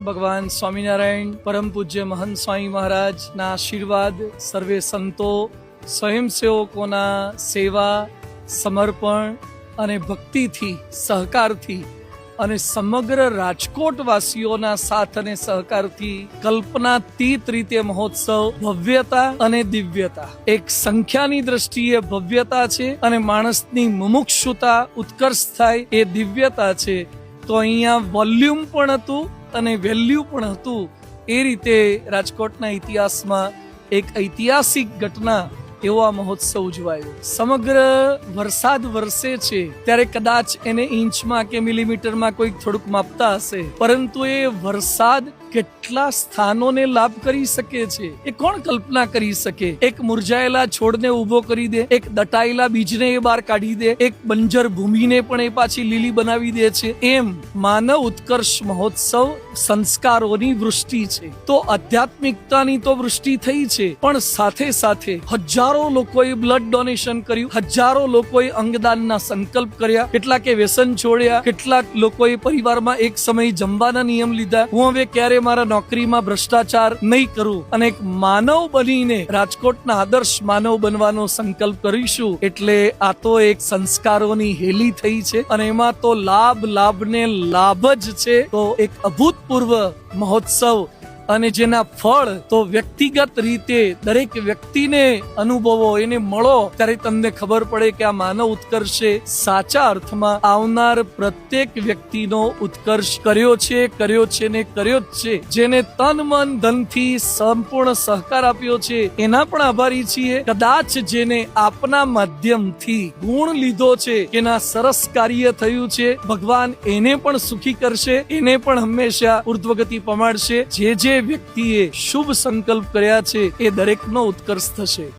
ભગવાન સ્વામિનારાયણ પરમ પૂજ્ય મહંત સ્વામી મહારાજના આશીર્વાદ, સર્વે સંતો, સ્વયંસેવકોના સેવા, સમર્પણ અને ભક્તિથી, સહકારથી અને સમગ્ર રાજકોટ વાસીઓના સાથ અને સહકારથી કલ્પનાતીત રીતે મહોત્સવ ભવ્યતા અને દિવ્યતા, એક સંખ્યાની દ્રષ્ટિએ ભવ્યતા છે અને માણસની મુમુક્ષુતા ઉત્કર્ષ થાય એ દિવ્યતા છે. તો અહીંયા વોલ્યુમ પણ હતું અને વેલ્યુ પણ હતું. એ રીતે રાજકોટના ઇતિહાસમાં એક ઐતિહાસિક ઘટના એવો આ મહોત્સવ ઉજવાયો. સમગ્ર વરસાદ વરસે છે ત્યારે કદાચ એને ઇંચમાં કે મિલીમીટરમાં કોઈક થોડુંક માપતા હશે, પરંતુ એ વરસાદ કેટલા સ્થાનોને લાભ કરી શકે છે એ કોણ કલ્પના કરી શકે? એક મુરઝાયેલા છોડને ઉભો કરી દે, એક દટાયેલા બીજને એ બહાર કાઢી દે, એક બંજર ભૂમિને પણ એ પાછી લીલી બનાવી દે છે. એમ માનવ ઉત્કર્ષ મહોત્સવ સંસ્કારોની વૃષ્ટિ છે. તો આધ્યાત્મિકતાની તો વૃષ્ટિ થઈ છે, પણ સાથે સાથે હજારો લોકોએ બ્લડ ડોનેશન કર્યું, હજારો લોકોએ અંગદાનના સંકલ્પ કર્યા, કેટલાકે વ્યસન છોડ્યા, કેટલાક લોકોએ પરિવારમાં એક સમય જમવાના નિયમ લીધા. હું હવે ક્યારે મારા નોકરીમાં ભ્રષ્ટાચાર નહીં કરું અને એક માનવ બનીને રાજકોટના આદર્શ માનવ બનવાનો સંકલ્પ કરીશું. એટલે આ તો એક સંસ્કારોની હેલી થઈ છે અને એમાં તો લાભ ને લાભ જ છે. તો એક અભૂતપૂર્વ મહોત્સવ અને જેના ફળ તો વ્યક્તિગત રીતે દરેક વ્યક્તિને અનુભવો, એને મળો ત્યારે તમને ખબર પડે કે આ માનવ ઉત્કર્ષે સાચા અર્થમાં આવનાર પ્રત્યેક વ્યક્તિનો ઉત્કર્ષ કર્યો છે ને કર્યો જ છે. જેને તન મન ધનથી સંપૂર્ણ સહકાર આપ્યો છે એના પણ આભારી છીએ. કદાચ જેને આપના માધ્યમથી ગુણ લીધો છે, એના સરસ કાર્ય થયું છે, ભગવાન એને પણ સુખી કરશે, એને પણ હંમેશા ઉર્ધ્વગતિ પમાડશે. જે વ્યક્તિએ શુભ સંકલ્પ કર્યા છે એ દરેકનો ઉત્કર્ષ થશે.